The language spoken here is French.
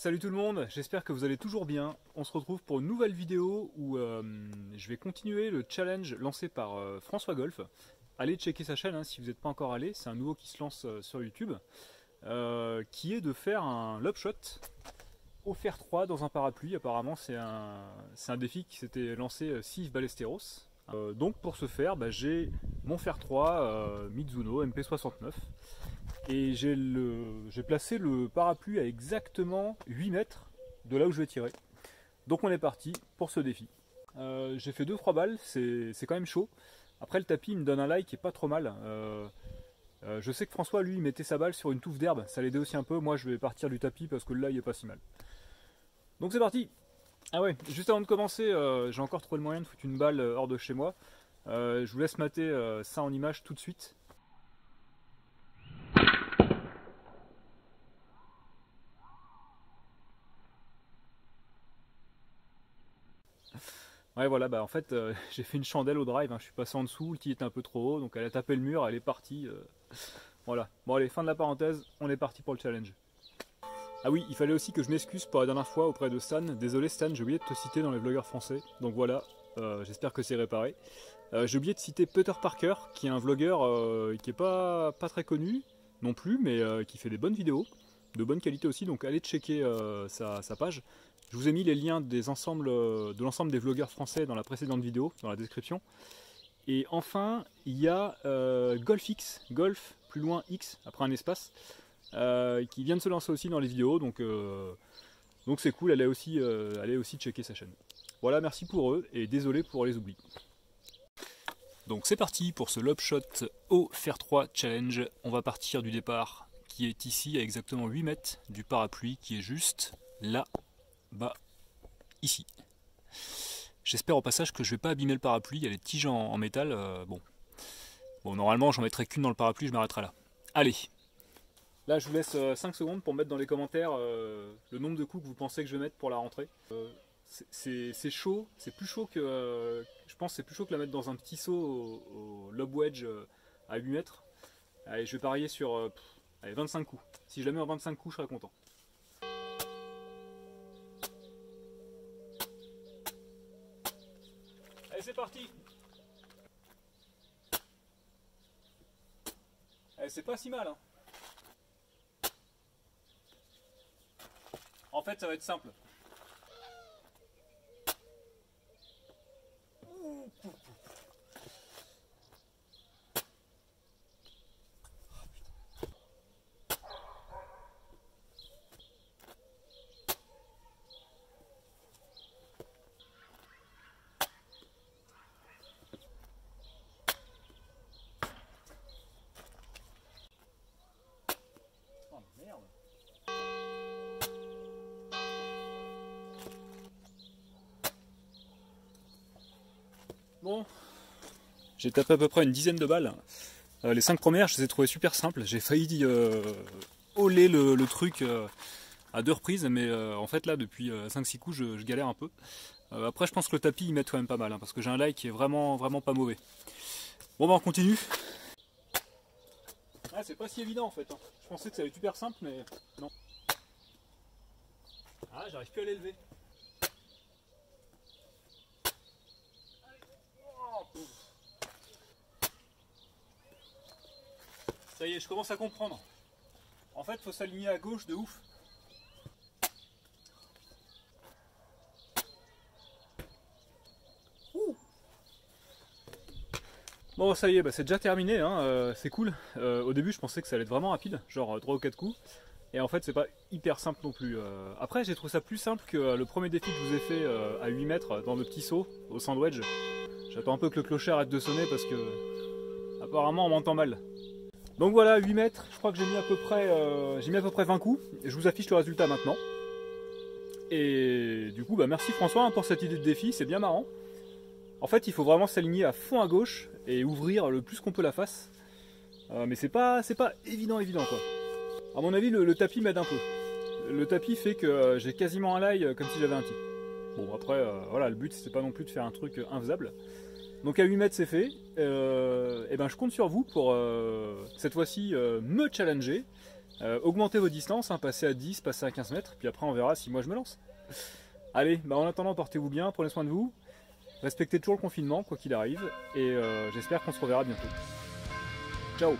Salut tout le monde, j'espère que vous allez toujours bien. On se retrouve pour une nouvelle vidéo où je vais continuer le challenge lancé par François Golf. Allez checker sa chaîne si vous n'êtes pas encore allé, c'est un nouveau qui se lance sur YouTube, qui est de faire un lob shot au fer 3 dans un parapluie. Apparemment c'est un défi qui s'était lancé Steve Ballesteros. Donc pour ce faire, j'ai mon fer 3 Mizuno MP69. Et j'ai placé le parapluie à exactement 8 mètres de là où je vais tirer. Donc on est parti pour ce défi. J'ai fait 2-3 balles, c'est quand même chaud. Après le tapis il me donne un like qui est pas trop mal. Je sais que François lui il mettait sa balle sur une touffe d'herbe, ça l'aidait aussi un peu. Moi je vais partir du tapis parce que là il est pas si mal. Donc c'est parti. Ah ouais, juste avant de commencer, j'ai encore trouvé le moyen de foutre une balle hors de chez moi. Je vous laisse mater ça en image tout de suite. Ouais voilà, en fait j'ai fait une chandelle au drive, je suis passé en dessous, le tee était un peu trop haut, donc elle a tapé le mur, elle est partie. Voilà, bon allez, fin de la parenthèse, on est parti pour le challenge. Ah oui, il fallait aussi que je m'excuse pour la dernière fois auprès de Stan. Désolé Stan, j'ai oublié de te citer dans les vlogueurs français, donc voilà, j'espère que c'est réparé. J'ai oublié de citer Peter Parker, qui est un vlogueur qui est pas très connu non plus, mais qui fait des bonnes vidéos, de bonne qualité aussi, donc allez checker sa page. Je vous ai mis les liens de l'ensemble des vlogueurs français dans la précédente vidéo, dans la description. Et enfin, il y a GolfX, Golf, plus loin X, après un espace, qui vient de se lancer aussi dans les vidéos, donc c'est cool, allez aussi checker sa chaîne. Voilà, merci pour eux, et désolé pour les oublis. Donc c'est parti pour ce lob shot au fer 3 challenge. On va partir du départ qui est ici à exactement 8 mètres du parapluie qui est juste là. Ici. J'espère au passage que je vais pas abîmer le parapluie, il y a les tiges en métal, bon normalement j'en mettrai qu'une dans le parapluie, je m'arrêterai là. Allez, là je vous laisse 5 secondes pour mettre dans les commentaires le nombre de coups que vous pensez que je vais mettre pour la rentrée. C'est chaud, c'est plus chaud que je pense c'est plus chaud que la mettre dans un petit seau au lob wedge à 8 mètres. Allez, je vais parier sur 25 coups. Si je la mets en 25 coups, je serai content. Allez, c'est parti. Allez, c'est pas si mal. En fait, ça va être simple. Bon, j'ai tapé à peu près une dizaine de balles. Les 5 premières, je les ai trouvées super simples. J'ai failli hauler le truc à 2 reprises, mais en fait là, depuis 5-6 coups, je galère un peu. Après, je pense que le tapis, il m'aide quand même pas mal, parce que j'ai un lie qui est vraiment pas mauvais. Bon, on continue. Ah, c'est pas si évident en fait. Je pensais que ça allait être super simple, mais non. Ah, j'arrive plus à l'élever. Ça y est, je commence à comprendre. En fait, faut s'aligner à gauche de ouf. Ouh. Bon, ça y est, c'est déjà terminé, c'est cool. Au début, je pensais que ça allait être vraiment rapide, genre 3 ou 4 coups. Et en fait, c'est pas hyper simple non plus. Après, j'ai trouvé ça plus simple que le premier défi que je vous ai fait à 8 mètres dans le petit seau au sandwich. J'attends un peu que le clocher arrête de sonner parce que apparemment on m'entend mal. Donc voilà, 8 mètres, je crois que j'ai mis à peu près 20 coups. Et je vous affiche le résultat maintenant. Et du coup, merci François pour cette idée de défi, c'est bien marrant. En fait, il faut vraiment s'aligner à fond à gauche et ouvrir le plus qu'on peut la face. Mais c'est pas évident quoi. À mon avis, le tapis m'aide un peu. Le tapis fait que j'ai quasiment un lie comme si j'avais un tee. Bon après, voilà, le but c'est pas non plus de faire un truc infaisable. Donc à 8 mètres c'est fait. Et je compte sur vous pour cette fois-ci me challenger Augmentez vos distances, hein, passez à 10, passez à 15 mètres, puis après on verra si moi je me lance. Allez, bah en attendant, portez-vous bien, prenez soin de vous, respectez toujours le confinement, quoi qu'il arrive, et j'espère qu'on se reverra bientôt. Ciao!